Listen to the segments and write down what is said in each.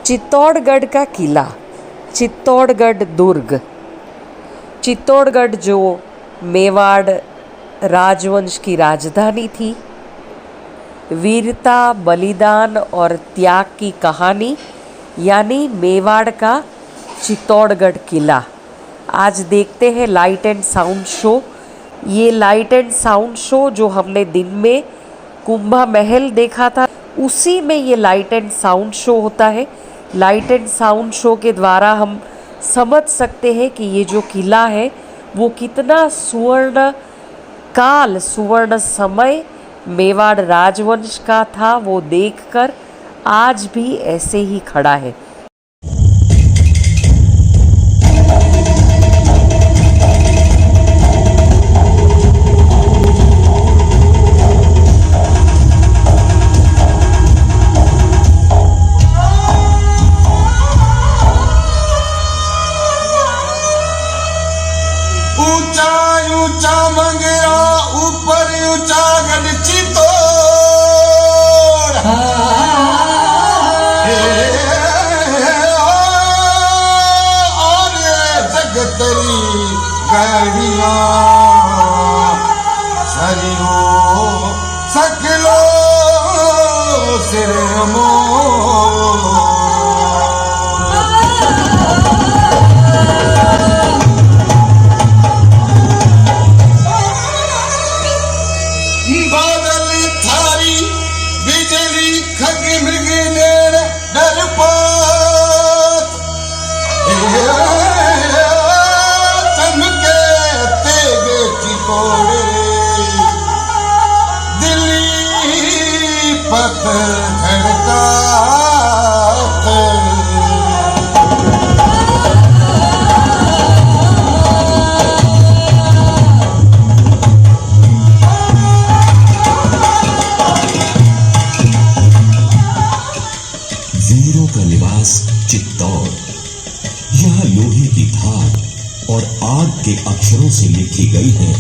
चित्तौड़गढ़ का किला, चित्तौड़गढ़ दुर्ग। चित्तौड़गढ़ जो मेवाड़ राजवंश की राजधानी थी, वीरता, बलिदान और त्याग की कहानी, यानी मेवाड़ का चित्तौड़गढ़ किला। आज देखते हैं लाइट एंड साउंड शो। ये लाइट एंड साउंड शो जो हमने दिन में कुंभा महल देखा था, उसी में ये लाइट एंड साउंड शो होता है। लाइट एंड साउंड शो के द्वारा हम समझ सकते हैं कि ये जो किला है वो कितना सुवर्ण काल, सुवर्ण समय मेवाड़ राजवंश का था, वो देखकर आज भी ऐसे ही खड़ा है। ऊंचा ऊंचा मंगेरा, ऊपर ऊंचा गढ़ चित्तौड़। और जगतरी गाड़ियां सरियो सकलो सिर वीरों का निवास चित्तौड़। यहाँ लोहे की धार और आग के अक्षरों से लिखी गई है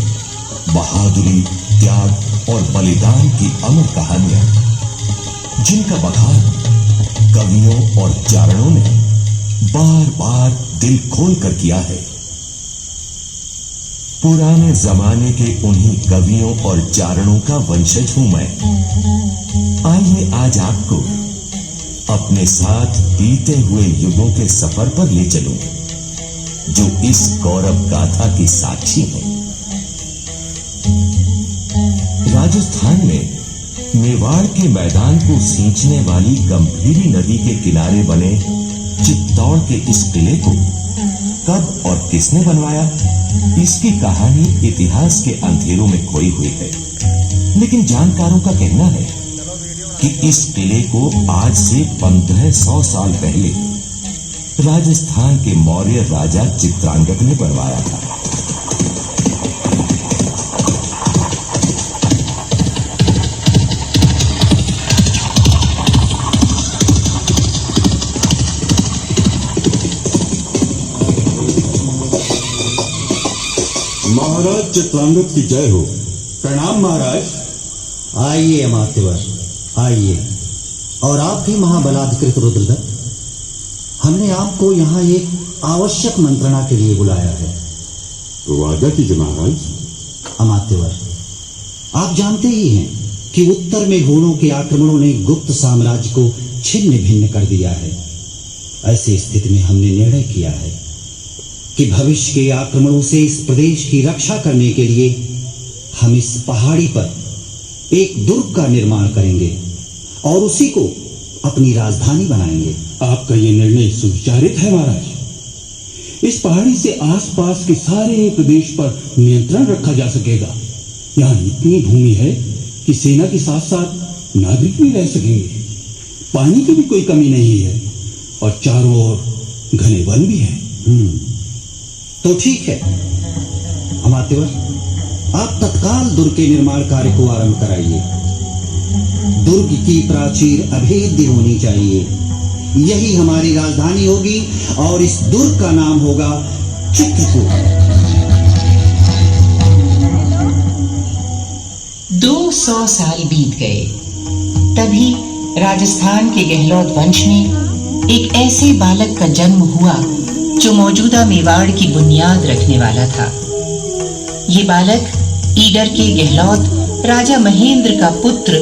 बहादुरी, त्याग और बलिदान की अमर कहानियां, जिनका बखान कवियों और चारणों ने बार बार दिल खोलकर किया है। पुराने जमाने के उन्हीं कवियों और चारणों का वंशज हूं मैं। आइए आज आपको अपने साथ बीते हुए युगों के सफर पर ले चलूं, जो इस गौरव गाथा की साक्षी हैं। राजस्थान में मेवाड़ के मैदान को सींचने वाली गंभीरी नदी के किनारे बने चित्तौड़ के इस किले को कब और किसने बनवाया, इसकी कहानी इतिहास के अंधेरों में खोई हुई है। लेकिन जानकारों का कहना है कि इस किले को आज से 1500 साल पहले राजस्थान के मौर्य राजा चित्रांगद ने बनवाया था। महाराज चित्रांगद की जय हो। प्रणाम महाराज। आइए अमात्यवर, आइए। और आप भी महाबलाधिकृत रुद्रदत्त, हमने आपको यहाँ एक आवश्यक मंत्रणा के लिए बुलाया है। तो वादा कीजिए महाराज। अमात्यवर, आप जानते ही हैं कि उत्तर में हुणों के आक्रमणों ने गुप्त साम्राज्य को छिन्न भिन्न कर दिया है। ऐसी स्थिति में हमने निर्णय किया है कि भविष्य के आक्रमणों से इस प्रदेश की रक्षा करने के लिए हम इस पहाड़ी पर एक दुर्ग का निर्माण करेंगे और उसी को अपनी राजधानी बनाएंगे। आपका यह निर्णय सुविचारित है महाराज। इस पहाड़ी से आसपास के सारे प्रदेश पर नियंत्रण रखा जा सकेगा। यहाँ इतनी भूमि है कि सेना के साथ साथ नागरिक भी रह सकेंगे। पानी की भी कोई कमी नहीं है और चारों ओर घने वन भी है। तो ठीक है अमात्यवर, आप तत्काल दुर्ग के निर्माण कार्य को आरंभ कराइए। दुर्ग की प्राचीर अभेद्य होनी चाहिए, यही हमारी राजधानी होगी और इस दुर्ग का नाम होगा चित्रकूट। 200 साल बीत गए। तभी राजस्थान के गहलोत वंश ने एक ऐसे बालक का जन्म हुआ जो मौजूदा मेवाड़ की बुनियाद रखने वाला था। ये बालक ईडर के गहलोत राजा महेंद्र का पुत्र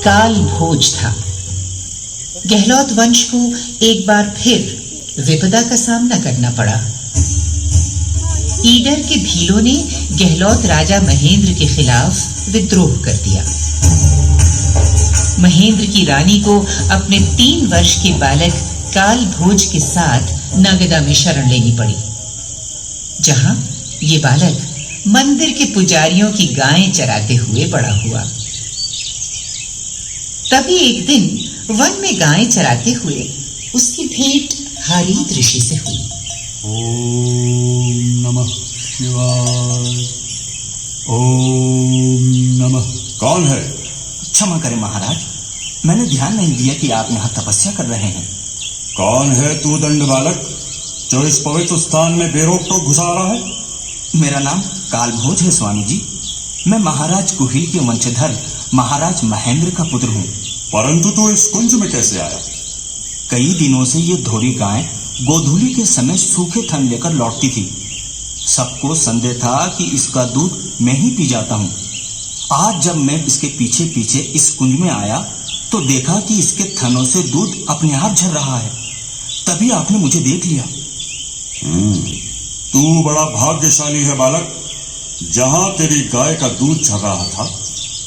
काल भोज था। गहलोत वंश को एक बार फिर विपदा का सामना करना पड़ा। ईडर के भीलों ने गहलोत राजा महेंद्र के खिलाफ विद्रोह कर दिया। महेंद्र की रानी को अपने 3 वर्ष के बालक काल भोज के साथ नगदा में शरण लेनी पड़ी, जहां ये बालक मंदिर के पुजारियों की गायें चराते हुए बड़ा हुआ। तभी एक दिन वन में गायें चराते हुए उसकी भेंट हारीत ऋषि से हुई। ओम नमः शिवाय, ओम नमः। कौन है? क्षमा करें महाराज, मैंने ध्यान नहीं दिया कि आप यहाँ तपस्या कर रहे हैं। कौन है तू दंड बालक जो इस पवित्र स्थान में बेरोक टोक घुसा रहा है? मेरा नाम कालभोज है स्वामी जी। मैं महाराज कुहिल के वंशधर महाराज महेंद्र का पुत्र हूँ। परंतु तू इस कुंज में कैसे आया? कई दिनों से ये धोरी गाय गोधूली के समय सूखे थन लेकर लौटती थी। सबको संदेह था कि इसका दूध मैं ही पी जाता हूँ। आज जब मैं इसके पीछे पीछे इस कुंज में आया तो देखा कि इसके थनों से दूध अपने आप झर रहा है। तभी आपने मुझे देख लिया। तू बड़ा भाग्यशाली है बालक। जहां तेरी गाय का दूध झर रहा था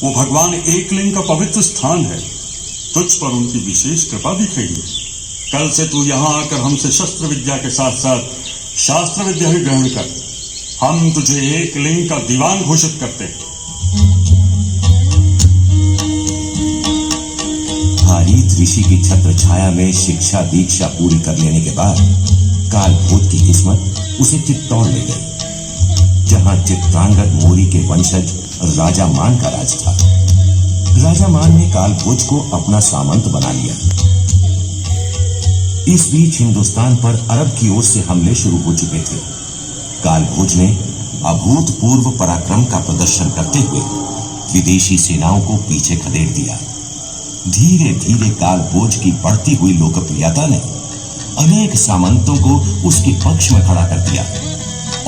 वो भगवान एकलिंग का पवित्र स्थान है। तुझ पर उनकी विशेष कृपा दिखेगी। कल से तू यहाँ आकर हमसे शस्त्र विद्या के साथ साथ शास्त्र विद्या भी ग्रहण कर। हम तुझे एकलिंग का दीवान घोषित करते हैं। हारीत ऋषि की छत्र छाया में शिक्षा दीक्षा पूरी कर लेने के बाद कालभोज की किस्मत उसे चित्तौड़ ले गई, जहां चित्रांगद मोरी के वंशज राजा मान का राज था। राजा मान ने कालभोज को अपना सामंत बना लिया। इस बीच हिंदुस्तान पर अरब की ओर से हमले शुरू हो चुके थे। कालभोज ने अभूतपूर्व पराक्रम का प्रदर्शन करते हुए विदेशी सेनाओं को पीछे खदेड़ दिया। धीरे धीरे कालभोज की बढ़ती हुई लोकप्रियता ने अनेक सामंतों को उसके पक्ष में खड़ा कर दिया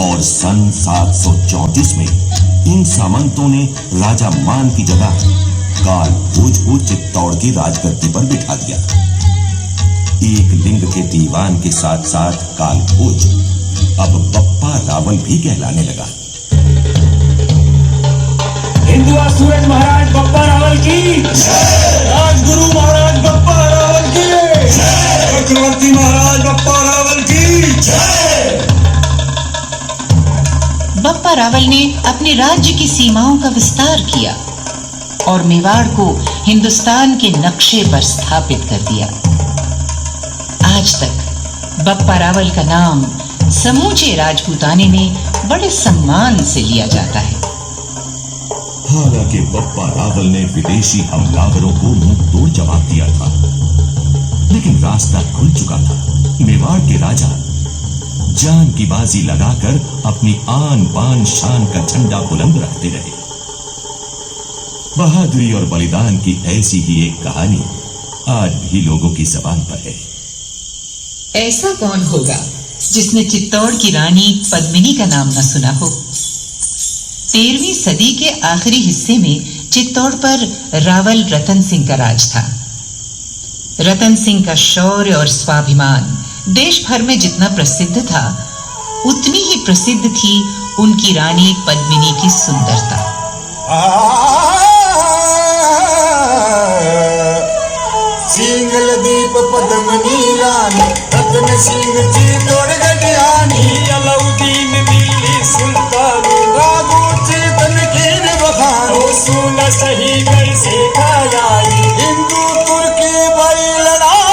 और सन 734 में इन सामंतों ने राजा मान की जगह कालभोज को चित्तौड़ की राजगद्दी पर बिठा दिया। एक लिंग के दीवान के साथ साथ कालभोज अब बप्पा रावल भी कहलाने लगा। हिंदुआ सूरज महाराज बप्पा रावल की, राजगुरु महाराज बप्पा रावल की, चक्रवर्ती महाराज बप्पा रावल की जय। बप्पा रावल ने अपने राज्य की सीमाओं का विस्तार किया और मेवाड़ को हिंदुस्तान के नक्शे पर स्थापित कर दिया। आज तक बप्पा रावल का नाम समूचे राजपूताने में बड़े सम्मान से लिया जाता है। हालांकि बप्पा रावल ने विदेशी हमलावरों को मुंह तोड़ जवाब दिया था, लेकिन रास्ता खुल चुका था। मेवाड़ के राजा जान की बाजी लगाकर अपनी आन बान शान का झंडा बुलंद रखते रहे। बहादुरी और बलिदान की ऐसी ही एक कहानी आज भी लोगों की जबान पर है। ऐसा कौन होगा जिसने चित्तौड़ की रानी पद्मिनी का नाम न सुना हो। 13वीं सदी के आखिरी हिस्से में चित्तौड़ पर रावल रतन सिंह का राज था। रतन सिंह का शौर्य और स्वाभिमान देश भर में जितना प्रसिद्ध था, उतनी ही प्रसिद्ध थी उनकी रानी पद्मिनी की सुंदरता। सिंगल दीप पद्मनी रानी रतन सिंह चित्तौड़ गढ़ियानी अलाउद्दीन दिल्ली सुल्तान रागो चेतन कीर बखानो सुन सही कैसे खाई हिंदू तुर्की बड़ी लड़ाई।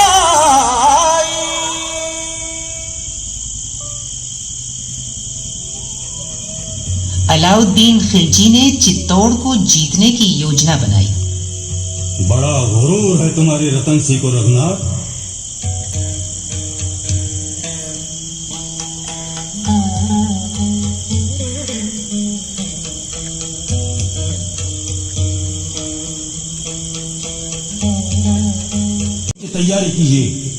अलाउद्दीन खिलजी ने चित्तौड़ को जीतने की योजना बनाई। बड़ा गुरूर है तुम्हारी रतन सिंह को रघुनाथ। तैयारी कीजिए,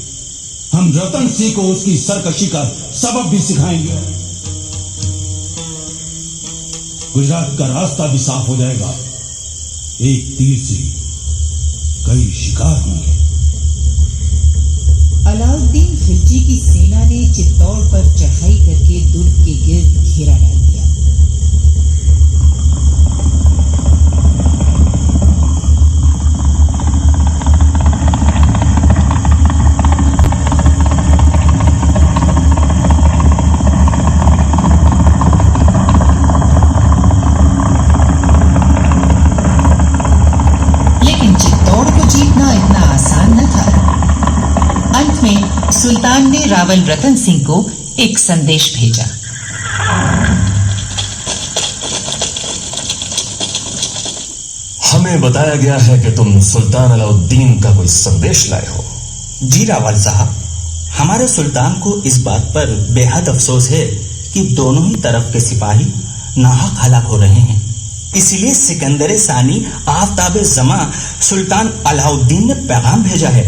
हम रतन सिंह को उसकी सरकशी का सबब भी सिखाएंगे। गुजरात का रास्ता भी साफ हो जाएगा। एक तीर से कई शिकार होंगे। अलाउद्दीन खिलजी की सेना ने चित्तौड़ पर चढ़ाई करके दुर्ग के गिर्द घेरा डाल दिया। लेकिन चित्तौड़ को जीतना इतना आसान न था। अंत में सुल्तान ने रावल रतन सिंह को एक संदेश भेजा। हमें बताया गया है कि तुम सुल्तान अलाउद्दीन का कोई संदेश लाए हो। जी रावल साहब, हमारे सुल्तान को इस बात पर बेहद अफसोस है कि दोनों ही तरफ के सिपाही नाहक हलाक हो रहे हैं। इसीलिए सिकंदर सानी आफ्ताब जमा सुल्तान अलाउद्दीन ने पैगाम भेजा है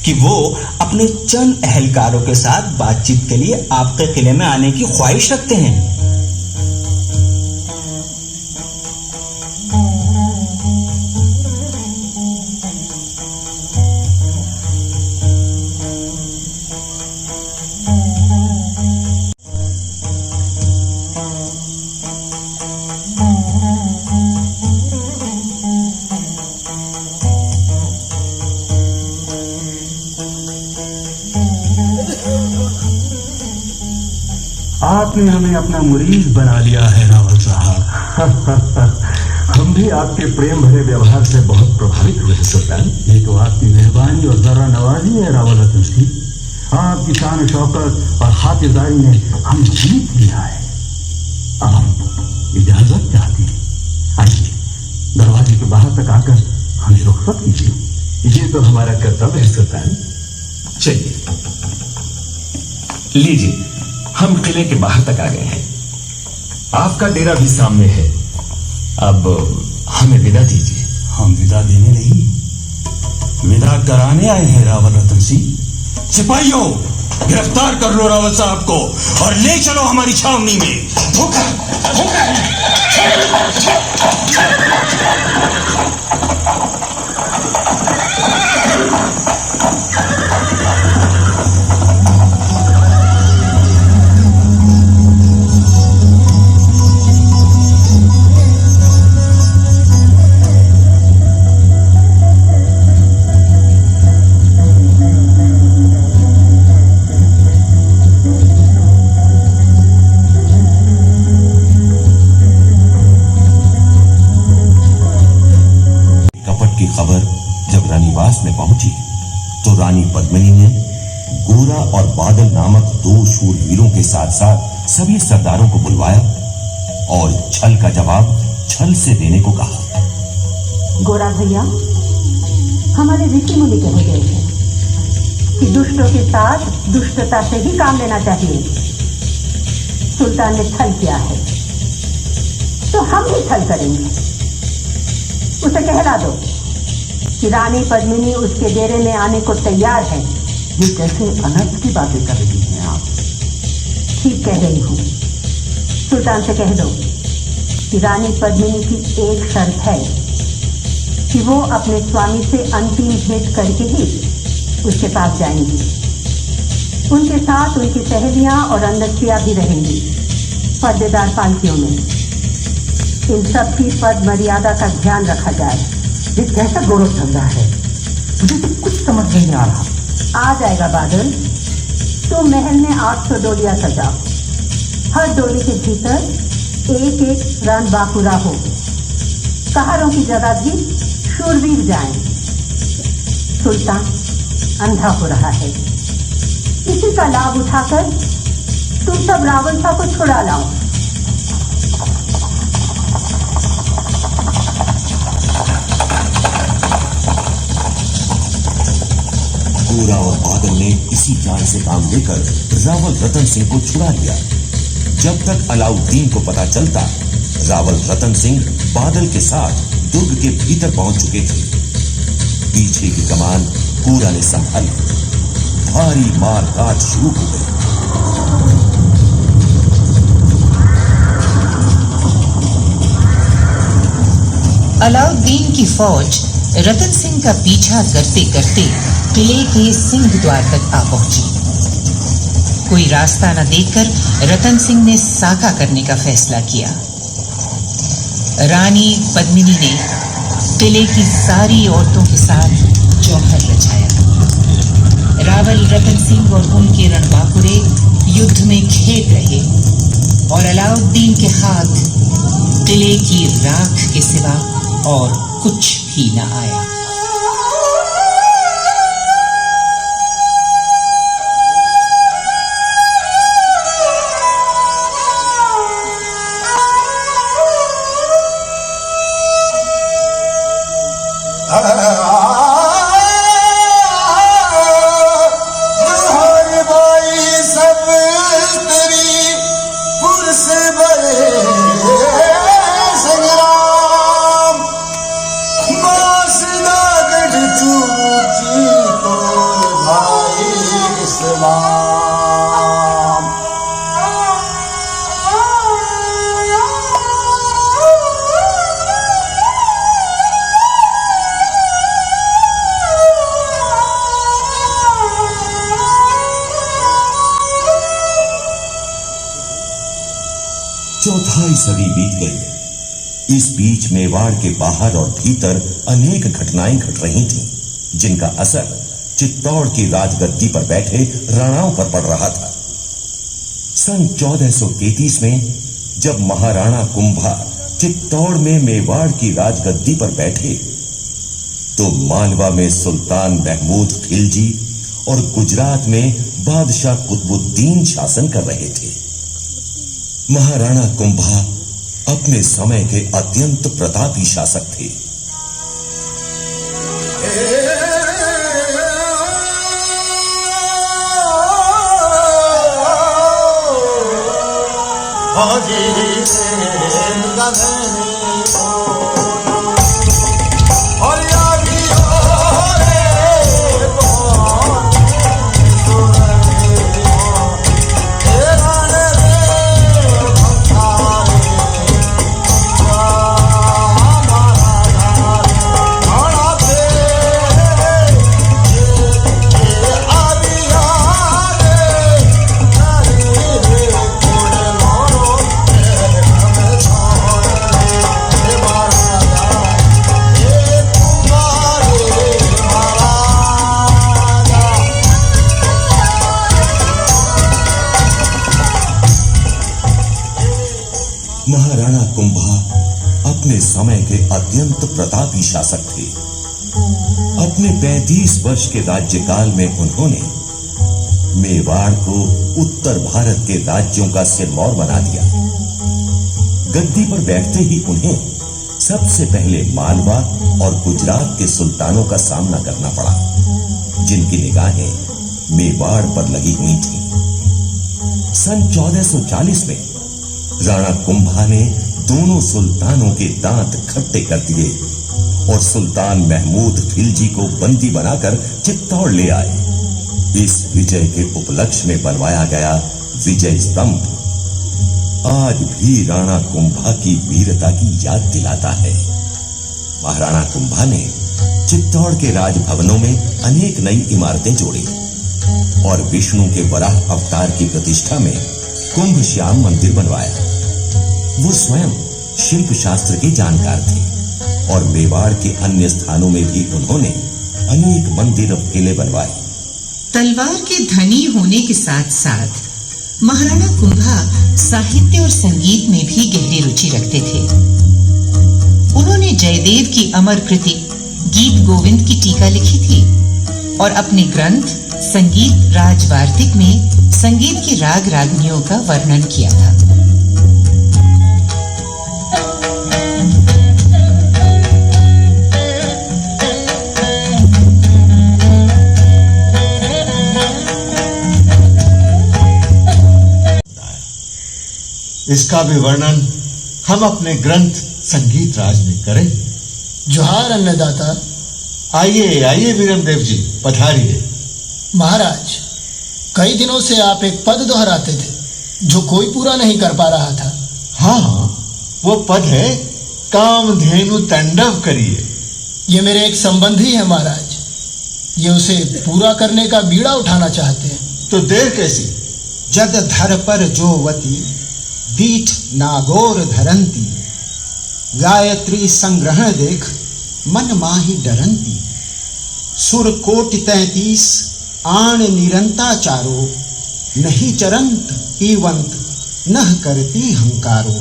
कि वो अपने चंद अहलकारों के साथ बातचीत के लिए आपके किले में आने की ख्वाहिश रखते हैं। आपने हमें अपना मुरीद बना लिया है रावल साहब। हम भी आपके प्रेम भरे व्यवहार से बहुत प्रभावित हुए हैं सुल्तान। ये तो आपकी मेहरबानी और जरा नवाजी है रावल रतन सिंह। आपकी शान शौकत और खातिरदारी ने हम जीत लिया है। अब हम इजाजत चाहते हैं। आइए दरवाजे के बाहर तक आकर हमें रुखसत कीजिए। ये तो हमारा कर्तव्य है सुल्तान। चलिए, लीजिए, हम किले के बाहर तक आ गए हैं। आपका डेरा भी सामने है। अब हमें विदा दीजिए। हम विदा देने नहीं, विदा कराने आए हैं रावल रतन सिंह। सिपाहियों, गिरफ्तार कर लो रावल साहब को और ले चलो हमारी छावनी में। खबर जब रानीवास में पहुंची तो रानी पद्मिनी ने गोरा और बादल नामक दो शूरवीरों के साथ साथ सभी सरदारों को बुलवाया और छल का जवाब छल से देने को कहा। गोरा भैया, हमारे ऋषि मुनि कहे गए हैं कि दुष्टों के साथ दुष्टता से ही काम लेना चाहिए। सुल्तान ने छल किया है तो हम भी छल करेंगे। उसे कहला दो कि रानी पद्मिनी उसके डेरे में आने को तैयार है। ये कैसे अनर्थ की बातें कर रही हैं आप? ठीक कह रही हूँ। सुल्तान से कह दो कि रानी पद्मिनी की एक शर्त है कि वो अपने स्वामी से अंतिम भेंट करके ही उसके पास जाएंगी। उनके साथ उनकी सहेलियां और अंदसियां भी रहेंगी पर्देदार पालकियों में। इन सब की पद मर्यादा का ध्यान रखा जाए। ये कैसा गौरव चल रहा है? मुझे तो कुछ समझ नहीं आ रहा। आ जाएगा बादल। तो महल में 800 डोलियां सजाओ। हर डोली के भीतर एक एक रण बाकुरा हो। कहारों की जगह भी शूरवीर जाएं। सुल्तान अंधा हो रहा है। इसी का लाभ उठाकर तुम सब रावल शाह को छुड़ा लाओ। गोरा और बादल ने इसी प्लान से काम लेकर रावल रतन सिंह को छुड़ा लिया। जब तक अलाउद्दीन को पता चलता, रावल रतन सिंह बादल के साथ दुर्ग के भीतर पहुंच चुके थे। पीछे की कमान गोरा ने संभाली। भारी मारकाट शुरू हो गई। अलाउद्दीन की फौज रतन सिंह का पीछा करते करते किले के सिंह द्वार तक आ पहुंची। कोई रास्ता न देखकर रतन सिंह ने साका करने का फैसला किया। रानी पद्मिनी ने किले की सारी औरतों के साथ जौहर रचाया। रावल रतन सिंह और उनके रणबांकुरे युद्ध में खेत रहे और अलाउद्दीन के हाथ किले की राख के सिवा और कुछ भी न आया। चौथाई सदी बीत गई। इस बीच मेवाड़ के बाहर और भीतर अनेक घटनाएं घट रही थीं, जिनका असर चित्तौड़ की राजगद्दी पर बैठे राणाओं पर पड़ रहा था। सन 1433 में जब महाराणा कुंभा चित्तौड़ में मेवाड़ की राजगद्दी पर बैठे, तो मालवा में सुल्तान महमूद खिलजी और गुजरात में बादशाह कुतुबुद्दीन शासन कर रहे थे। महाराणा कुंभा अपने समय के अत्यंत प्रतापी शासक थे। महाराणा कुंभा अपने समय के अत्यंत प्रतापी शासक थे। अपने 35 वर्ष के राज्यकाल में उन्होंने मेवाड़ को उत्तर भारत के राज्यों का सिरमौर बना दिया। गद्दी पर बैठते ही उन्हें सबसे पहले मालवा और गुजरात के सुल्तानों का सामना करना पड़ा, जिनकी निगाहें मेवाड़ पर लगी हुई थीं। सन 1440 में राणा कुंभा ने दोनों सुल्तानों के दांत खट्टे कर दिए और सुल्तान महमूद खिलजी को बंदी बनाकर चित्तौड़ ले आए। इस विजय के उपलक्ष्य में बनवाया गया विजय स्तंभ आज भी राणा कुंभा की वीरता की याद दिलाता है। महाराणा कुंभा ने चित्तौड़ के राजभवनों में अनेक नई इमारतें जोड़ी और विष्णु के वराह अवतार की प्रतिष्ठा में कुंभ श्याम मंदिर बनवाया। वो स्वयं शिल्प शास्त्र के जानकार थे और मेवाड़ के अन्य स्थानों में भी उन्होंने अनेक मंदिर और किले बनवाए। तलवार के धनी होने के साथ साथ महाराणा कुंभा साहित्य और संगीत में भी गहरी रुचि रखते थे। उन्होंने जयदेव की अमर कृति गीत गोविंद की टीका लिखी थी और अपने ग्रंथ संगीत राजवार्तिक में संगीत की राग रागनियों का वर्णन किया था। इसका भी वर्णन हम अपने ग्रंथ संगीत राज में करें। जोहार अन्नदाता। आइए आइए वीरमदेव जी, पधारिए। महाराज, कई दिनों से आप एक पद दोहराते थे जो कोई पूरा नहीं कर पा रहा था। हाँ, वो पद है कामधेनु तांडव करिए। ये मेरे एक संबंधी है महाराज, ये उसे पूरा करने का बीड़ा उठाना चाहते हैं। तो देर कैसी? जग धर पर जोवती दीठ नागोर धरंती, गायत्री संग्रहण देख मन माही डरंती। सुर कोटि 33 आण निरंता चारो, नहीं चरंत पीवंत नह करती हंकारो।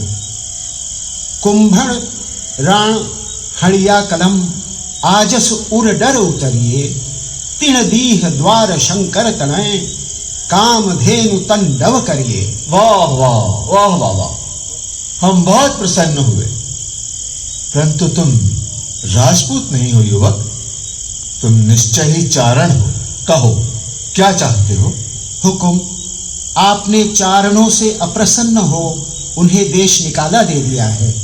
कुंभण राण हड़िया कलम आजस उर डर उतरिए, तिण दीह द्वार शंकर तनय कामधेनु तांडव करिए। वाह वाह वाह वाह वाह, हम बहुत प्रसन्न हुए। परंतु तुम राजपूत नहीं हो युवक, तुम निश्चय ही चारण हो। कहो क्या चाहते हो? हुकुम, आपने चारणों से अप्रसन्न हो उन्हें देश निकाला दे दिया है।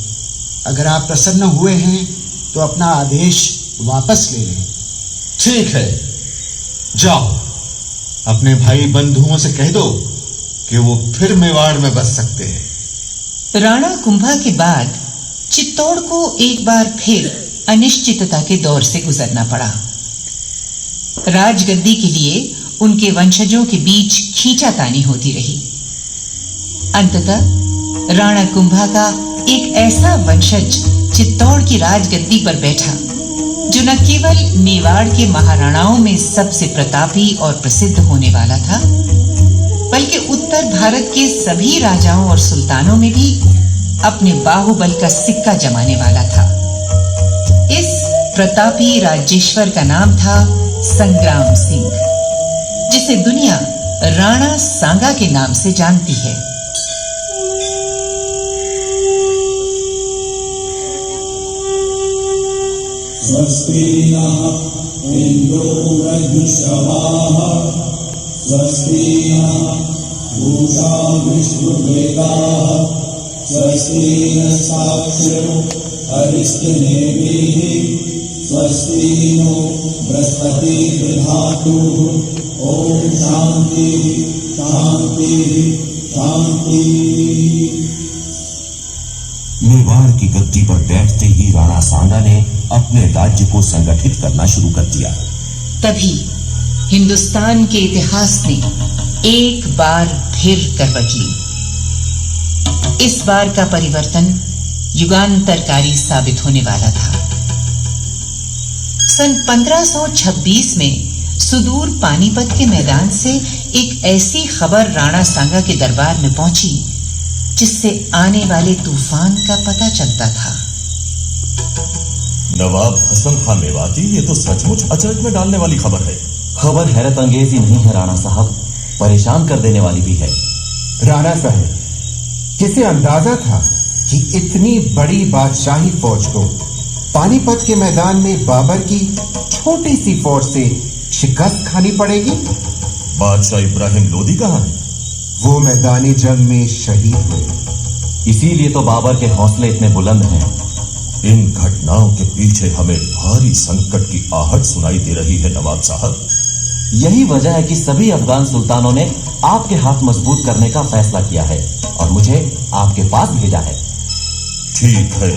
अगर आप प्रसन्न हुए हैं तो अपना आदेश वापस ले लें। ठीक है, जाओ अपने भाई बंधुओं से कह दो कि वो फिर मेवाड़ में बस सकते हैं। राणा कुंभा के बाद चित्तौड़ को एक बार फिर अनिश्चितता के दौर से गुजरना पड़ा। राजगद्दी के लिए उनके वंशजों के बीच खींचातानी होती रही। अंततः राणा कुंभा का एक ऐसा वंशज चित्तौड़ की राजगद्दी पर बैठा जो न केवल मेवाड़ के महाराणाओं में सबसे प्रतापी और प्रसिद्ध होने वाला था, बल्कि उत्तर भारत के सभी राजाओं और सुल्तानों में भी अपने बाहुबल का सिक्का जमाने वाला था। इस प्रतापी राज्येश्वर का नाम था संग्राम सिंह, जिसे दुनिया राणा सांगा के नाम से जानती है। स्वस्ति नः इंद्रो वृद्धश्रवाः, स्वस्ति नः पूषा विश्ववेदाः, स्वस्ति नस्ताक्षरो अरिष्टनेमिः, स्वस्ति नो बृहस्पति दधातुः। ओम शांति शांति शांति। मेवाड़ की गद्दी पर बैठते ही राणा सांगा ने अपने राज्य को संगठित करना शुरू कर दिया। तभी हिंदुस्तान के इतिहास ने एक बार फिर करवट ली। इस बार का परिवर्तन युगांतरकारी साबित होने वाला था। सन 1526 में सुदूर पानीपत के मैदान से एक ऐसी खबर राणा सांगा के दरबार में पहुंची जिससे आने वाले तूफान का पता चलता था। नवाब हसन खान मेवाती, ये तो सचमुच अचरज में डालने वाली खबर है। खबर हैरत अंगेज ही नहीं है राणा साहब, परेशान कर देने वाली भी है। राणा साहब, किसे अंदाजा था कि इतनी बड़ी बादशाही फौज को पानीपत के मैदान में बाबर की छोटी सी फौज से शिकस्त खानी पड़ेगी? बादशाह इब्राहिम लोदी कहाँ है? वो मैदानी जंग में शहीद हुए, इसीलिए तो बाबर के हौसले इतने बुलंद हैं। इन घटनाओं के पीछे हमें भारी संकट की आहट सुनाई दे रही है नवाब साहब। यही वजह है कि सभी अफगान सुल्तानों ने आपके हाथ मजबूत करने का फैसला किया है और मुझे आपके पास भेजा है। ठीक है,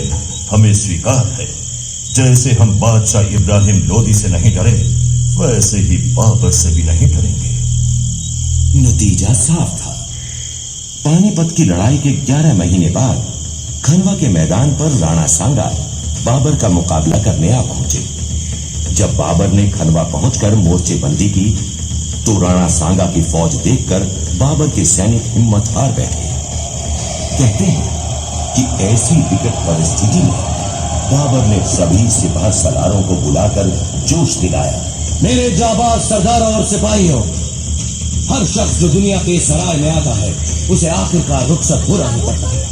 हमें स्वीकार है। जैसे हम बादशाह इब्राहिम लोदी से नहीं डरे, वैसे ही बाबर से भी नहीं डरेंगे। नतीजा साफ था। पानीपत की लड़ाई के 11 महीने बाद खनवा के मैदान पर राणा सांगा बाबर का मुकाबला करने आ पहुंचे। जब बाबर ने खनवा पहुंचकर मोर्चेबंदी की तो राणा सांगा की फौज देखकर बाबर के सैनिक हिम्मत हार बैठे। कहते हैं कि ऐसी विकट परिस्थिति में बाबर ने सभी सिपाह सलारों को बुलाकर जोश दिलाया। मेरे जाबाज सरदारों और सिपाहियों, हर शख्स जो दुनिया के सराय में आता है उसे आखिरकार रुखसत हो रहा पड़ता है।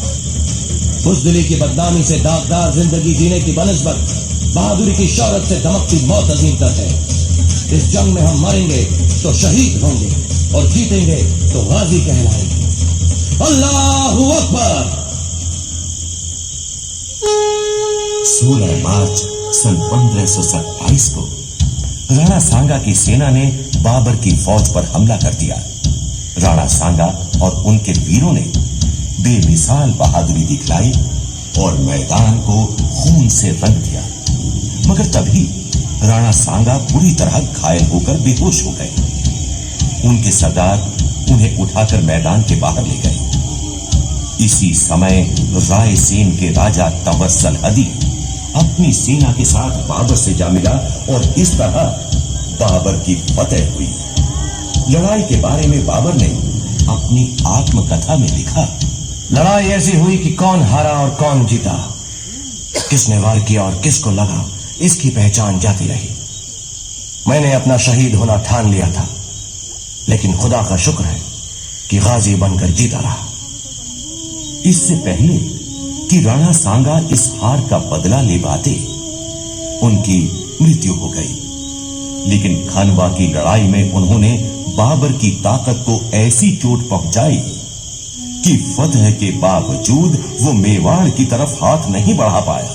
बुज़दिली की बदनामी से दागदार जिंदगी जीने की बनस्बत बहादुरी की शौहरत से धमकती मौत अजीम तर है। इस जंग में हम मरेंगे तो शहीद होंगे और जीतेंगे तो गाजी कहलाएंगे। अल्लाहू अकबर। 16 मार्च सन 1527 को राणा सांगा की सेना ने बाबर की फौज पर हमला कर दिया। राणा सांगा और उनके वीरों ने बेमिसाल बहादुरी दिखलाई और मैदान को खून से रंग दिया। मगर तभी राणा सांगा बुरी तरह घायल होकर बेहोश हो गए। उनके सरदार उन्हें उठाकर मैदान के बाहर ले गए। इसी समय रायसेन के राजा तंवर सलहदी अपनी सेना के साथ बाबर से जा मिला और इस तरह बाबर की फतेह हुई। लड़ाई के बारे में बाबर ने अपनी आत्मकथा में लिखा, लड़ाई ऐसी हुई कि कौन हारा और कौन जीता, किसने वार किया और किसको लगा, इसकी पहचान जाती रही। मैंने अपना शहीद होना ठान लिया था, लेकिन खुदा का शुक्र है कि गाजी बनकर जीता रहा। इससे पहले कि राणा सांगा इस हार का बदला ले पाते, उनकी मृत्यु हो गई। लेकिन खानवा की लड़ाई में उन्होंने बाबर की ताकत को ऐसी चोट पहुंचाई कि फतह के बावजूद वो मेवाड़ की तरफ हाथ नहीं बढ़ा पाया।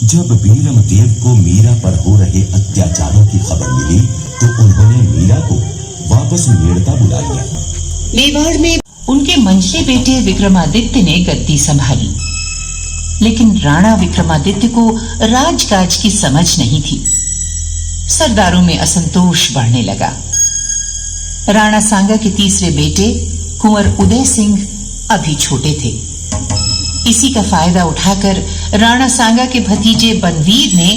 जब बीरमदेव को मीरा पर हो रहे अत्याचारों की खबर मिली तो उन्होंने मीरा को वापस मेड़ता बुला लिया। मेवाड़ में उनके मंझले बेटे विक्रमादित्य ने गद्दी संभाली, लेकिन राणा विक्रमादित्य को राजकाज की समझ नहीं थी। सरदारों में असंतोष बढ़ने लगा। राणा सांगा के तीसरे बेटे कुंवर उदय सिंह अभी छोटे थे। इसी का फायदा उठाकर राणा सांगा के भतीजे बनवीर ने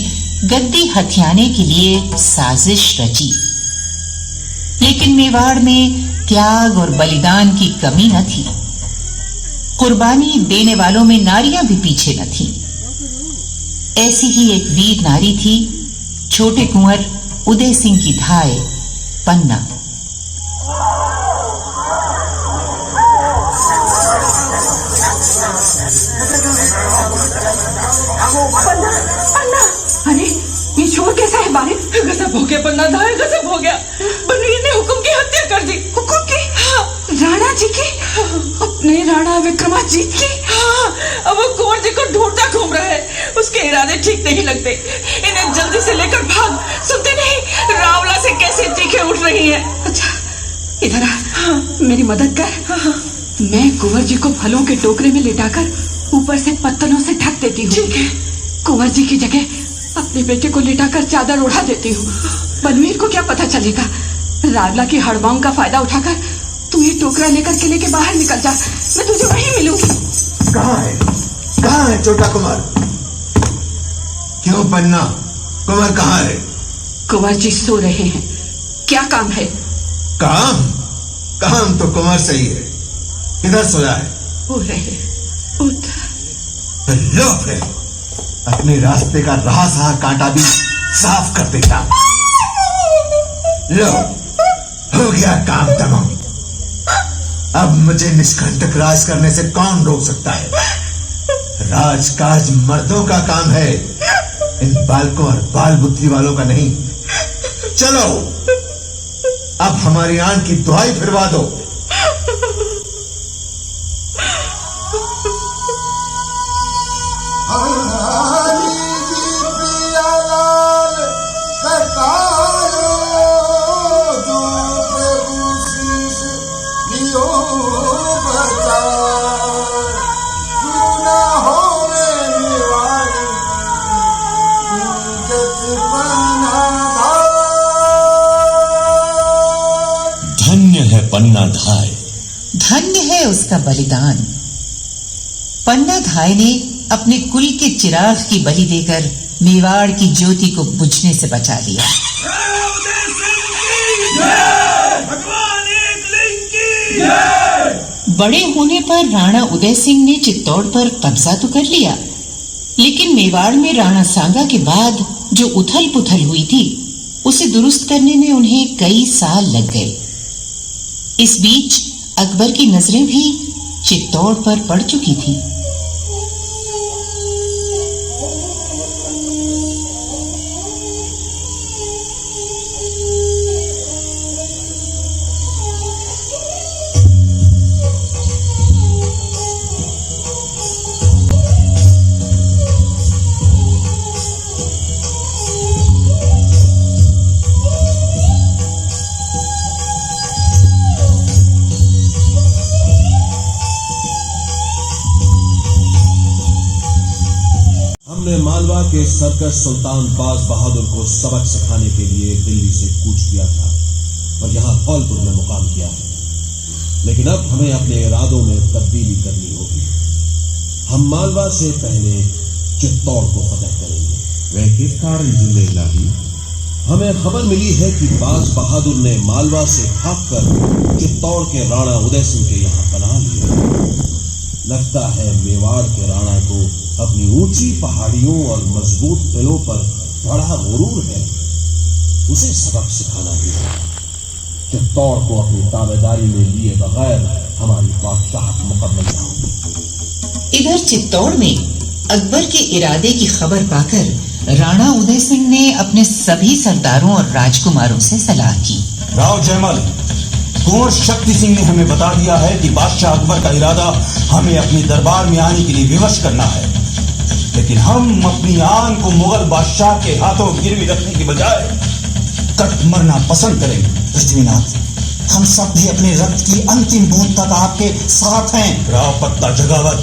गद्दी हथियाने के लिए साजिश रची। लेकिन मेवाड़ में त्याग और बलिदान की कमी न थी। कुर्बानी देने वालों में नारियां भी पीछे न थीं। ऐसी ही एक वीर नारी थी छोटे कुंवर उदय सिंह की धाय पन्ना। पन्ना, अरे ये शोर कैसा है बारे? गजब हो गया पन्ना धाय, गजब हो गया। बनवीर ने हुकुम की हत्या कर दी। हुकुम की? हाँ। राणा जी की? अपने राणा विक्रमाजीत की? हाँ। अब वो कुंवर जी को ढूंढता घूम रहा है। उसके इरादे ठीक नहीं लगते। इन्हें जल्दी से लेकर भाग। सुनते नहीं रावला से कैसे चीखें उठ रही है। अच्छा इधर आ। हाँ। मेरी मदद कर। हाँ। मैं कुंवर जी को फलों के टोकरे में लिटाकर ऊपर से पत्तलों से ढक देती हूँ। ठीक है। कुंवर जी की जगह अपने बेटे को लिटाकर चादर उड़ा देती हूँ। बनवीर को क्या पता चलेगा? रावला की हड़बाओं का फायदा उठाकर तू ये टोकरा लेकर किले के बाहर निकल जा। मैं तुझे वहीं मिलूंगी। कहाँ है छोटा कुंवर? क्यों पन्ना, कुंवर कहाँ है? कुंवर जी सो रहे हैं। क्या काम है? काम तो कुंवर सही है। किधर सोया है? वो रहे उधर। लो फिर अपने रास्ते का रहा सहा कांटा भी साफ कर देता। लो हो गया काम तमाम। अब मुझे निष्कंटक राज करने से कौन रोक सकता है? राजकाज मर्दों का काम है, इन बालकों और बाल बुद्धि वालों का नहीं। चलो अब हमारी आन की दुहाई फिरवा दो। धन्य है पन्ना धाय, धन्य है उसका बलिदान। पन्ना धाय ने अपने कुल के चिराग की बलि देकर मेवाड़ की ज्योति को बुझने से बचा लिया। बड़े होने पर राणा उदय सिंह ने चित्तौड़ पर कब्जा तो कर लिया, लेकिन मेवाड़ में राणा सांगा के बाद जो उथल पुथल हुई थी उसे दुरुस्त करने में उन्हें कई साल लग गए। इस बीच अकबर की नजरें भी चित्तौड़ पर पड़ चुकी थी। मालवा के सर्कस सुल्तान बाज बहादुर को सबक सिखाने के लिए दिल्ली से कूच किया था और यहाँ धौलपुर में मुकाम किया है। लेकिन अब हमें अपने इरादों में तब्दीली करनी होगी। हम मालवा से पहले चित्तौड़ को फतह करेंगे। वह किस कारण जिंदे इलाही? हमें खबर मिली है कि बाज बहादुर ने मालवा से भागकर चित्तौड़ के राणा उदय सिंह के यहाँ पनाह लिया। लगता है मेवाड़ के राणा को अपनी ऊंची पहाड़ियों और मजबूत किलों पर बड़ा गुरूर है। उसे सबक सिखाना भी है। चित्तौड़ को अपनी ताबेदारी में लिए बगैर हमारी बादशाहत मुकम्मल न होगी। इधर चित्तौड़ में अकबर के इरादे की खबर पाकर राणा उदय सिंह ने अपने सभी सरदारों और राजकुमारों से सलाह की। राव जयमल, कुंवर शक्ति सिंह ने हमें बता दिया है कि बादशाह अकबर का इरादा हमें अपने दरबार में आने के लिए विवश करना है। लेकिन हम अपनी आन को मुगल बादशाह के हाथों गिरवी रखने की बजाय कट मरना पसंद करेंगे। पृथ्वीनाथ, हम सब भी अपने रक्त की अंतिम बूंद तक आपके साथ हैं। राव पत्ता जगावत,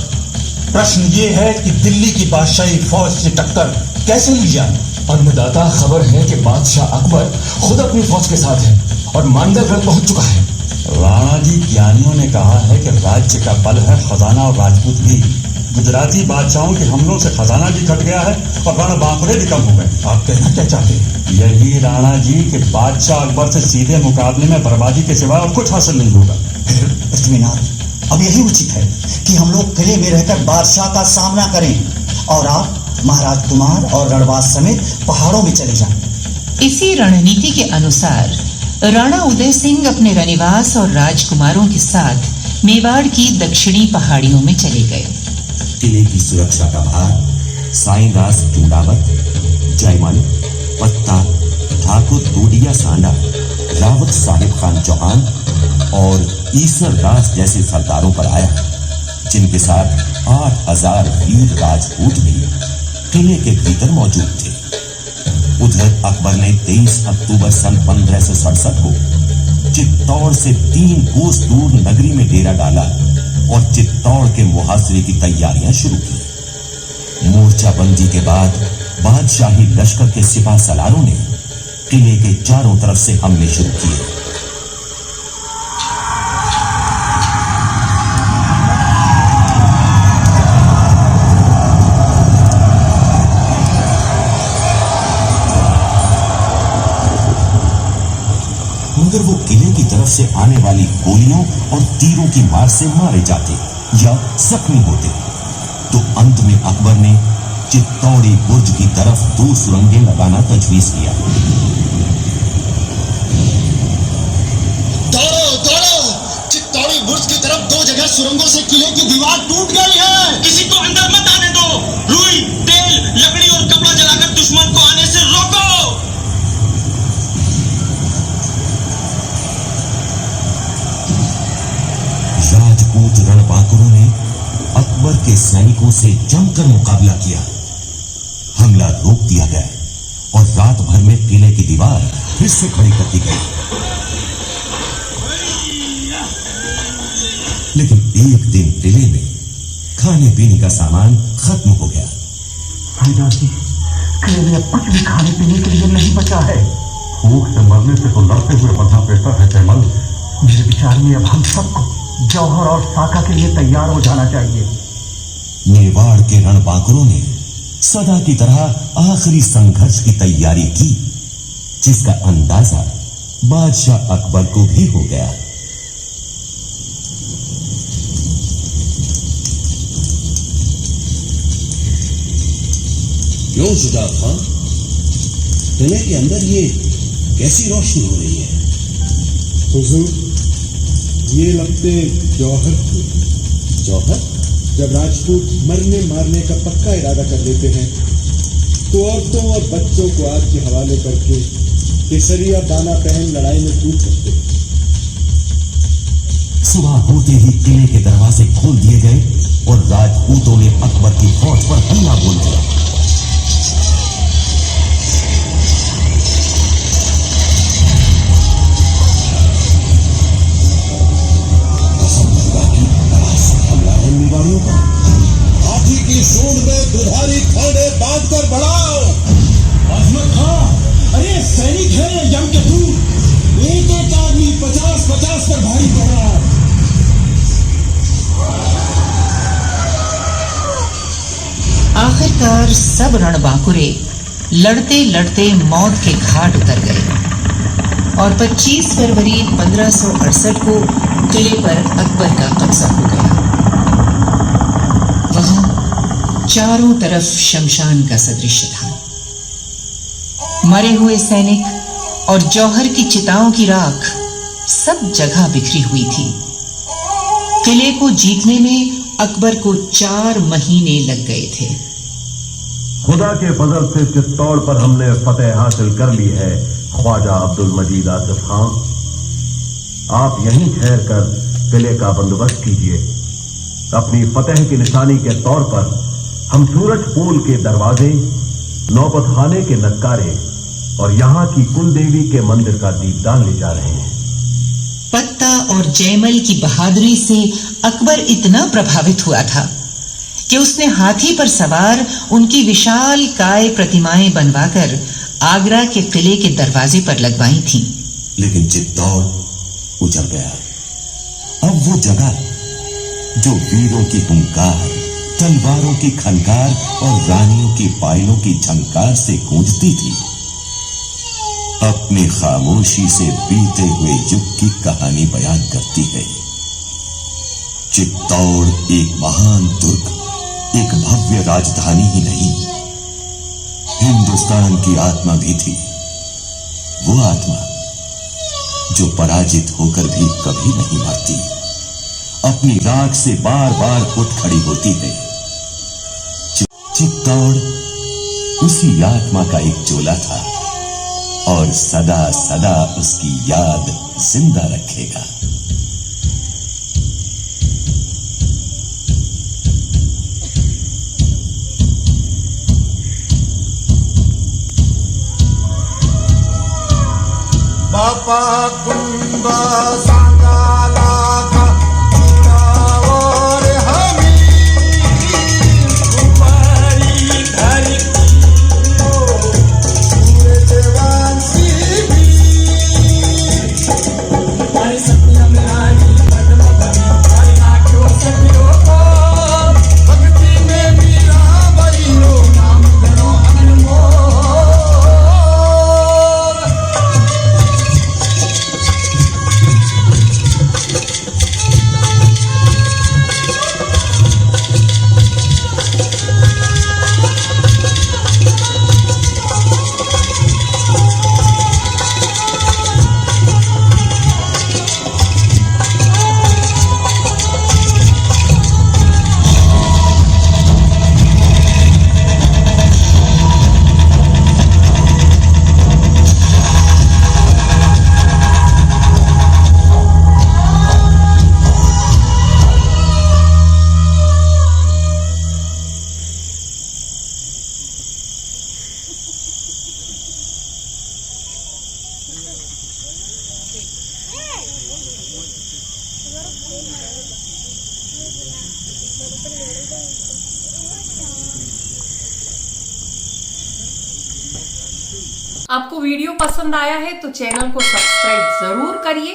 प्रश्न ये है कि दिल्ली की बादशाही फौज से टक्कर कैसे ली जाए। अन्नदाता, खबर है कि बादशाह अकबर खुद अपनी फौज के साथ है और मांडलगढ़ पहुंच चुका है। राणा जी, ज्ञानियों ने कहा है कि राज्य का बल है खजाना और राजपूत भी। गुजराती बादशाहों के हमलों से खजाना भी घट गया है और रण बांकुरे भी कम हो गए। आप कहना क्या चाहते हैं? यही राणा जी कि बादशाह अकबर से सीधे मुकाबले में बर्बादी के सिवा और कुछ हासिल नहीं होगा। पृथ्वीनाथ, अब यही उचित है कि हम लोग किले में रहकर बादशाह का सामना करें और आप महाराज कुमार और रणवास समेत पहाड़ों में चले जाएं। इसी रणनीति के अनुसार राणा उदय सिंह अपने रनिवास और राजकुमारों के साथ मेवाड़ की दक्षिणी पहाड़ियों में चले गए। किले की सुरक्षा का भार साईंदास चूड़ावत, जयमल, पत्ता, ठाकुर दूडिया सांडा, रावत साहिब खान चौहान और ईसर दास जैसे सरदारों पर आया, जिनके साथ 8000 वीर राजपूत भी किले के भीतर मौजूद थे। उधर अकबर ने 23 अक्टूबर सन 1567 को चित्तौड़ से 3 कोस दूर नगरी में डेरा डाला और चित्तौड़ के मुहासरे की तैयारियां शुरू की। मोर्चाबंदी के बाद बादशाही लश्कर के सिपा सलारों ने किले के चारों तरफ से हमले शुरू किए। मगर वो किले की तरफ से आने वाली गोलियों और तीरों की मार से मारे जाते या जख्मी होते। तो अंत में अकबर ने चित्तौड़ी बुर्ज की तरफ 2 सुरंगें लगाना तजवीज किया। दौड़ो दौड़ो, चित्तौड़ी बुर्ज की तरफ 2 जगह सुरंगों से किले की दीवार टूट गई है। किसी को अंदर मत आने दो। रुई, तेल, लकड़ी और कपड़ा जलाकर दुश्मन को आने से रोको। राजपूत रणबांकुरों ने अकबर के सैनिकों से जमकर मुकाबला किया। हमला रोक दिया गया और रात भर में किले की दीवार फिर से खड़ी कर दी गई। लेकिन एक दिन किले में खाने पीने का सामान खत्म हो गया। जी, किले में अब कुछ भी खाने पीने के लिए नहीं बचा है। भूख से मरने से तो लड़ते हुए मरना बेहतर है जयमल। मेरे विचार में अब हम सबको जौहर और साका के लिए तैयार हो जाना चाहिए। मेवाड़ के रणबांकुरों ने सदा की तरह आखिरी संघर्ष की तैयारी की, जिसका अंदाजा बादशाह अकबर को भी हो गया। क्यों सुजात खान, किले के अंदर ये कैसी रोशनी हो रही है? हुजूर, ये लगते जौहर थे। जौहर? जब राजपूत मरने मारने का पक्का इरादा कर लेते हैं तो औरतों और बच्चों को आग के हवाले करके केसरिया दाना पहन लड़ाई में कूद सकते हैं। सुबह होते ही किले के दरवाजे खोल दिए गए और राजपूतों ने अकबर की फौज पर हमला बोल दिया। हाथी की सूंड में दुधारी खड़े बांधकर बढ़ाओ। अहमद खां, अरे सैनिक है जम के दूर। एक एक आदमी 50-50 पर भारी पड़ रहा है। आखिरकार सब रणबांकुरे लड़ते लड़ते मौत के घाट उतर गए और 25 फरवरी 1568 को किले पर अकबर का कब्जा हो गया। वहां चारों तरफ शमशान का सदृश्य था। मरे हुए सैनिक और जौहर की चिताओं की राख सब जगह बिखरी हुई थी। किले को जीतने में अकबर को 4 महीने लग गए थे। खुदा के फजल से चित्तौड़ पर हमने फतेह हासिल कर ली है ख्वाजा अब्दुल मजीद आसिफ खान। आप यहीं ठहर कर किले का बंदोबस्त कीजिए। अपनी फतेह की निशानी के तौर पर हम सूरजपोल के दरवाजे, नौबतखाने के नक्कारे और यहाँ की कुलदेवी के मंदिर का दीपदान ले जा रहे हैं। पत्ता और जयमल की बहादुरी से अकबर इतना प्रभावित हुआ था कि उसने हाथी पर सवार उनकी विशाल काय प्रतिमाएं बनवाकर आगरा के किले के दरवाजे पर लगवाई थीं। लेकिन चित्तौड़ उजड़ गया। अब वो जगह जो वीरों की हुंकार, तलवारों की खनकार और रानियों की पायलों की झंकार से गूंजती थी, अपनी खामोशी से बीते हुए युग की कहानी बयान करती है। चित्तौड़ एक महान दुर्ग, एक भव्य राजधानी ही नहीं, हिंदुस्तान की आत्मा भी थी। वो आत्मा जो पराजित होकर भी कभी नहीं मरती, अपनी राख से बार बार उठ खड़ी होती है। चित्तौड़ उसी आत्मा का एक चोला था और सदा सदा उसकी याद जिंदा रखेगा। बापा कुंबा सांगाला का और हमी कुमारी घर की पूरे देवान सी भी अरे सत्यम रानी पद्म भरी अरे नाट्यो सत्यो को भक्ति में मीरा बहिरो नाम धरो अनमोल। आपको वीडियो पसंद आया है तो चैनल को सब्सक्राइब जरूर करिए